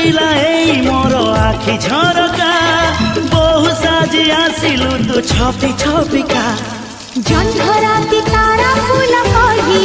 जुटिला एई मोर आखि झरका बहु साजी आसिलु तू छपी छपिका जन्धराती तारा फूल कही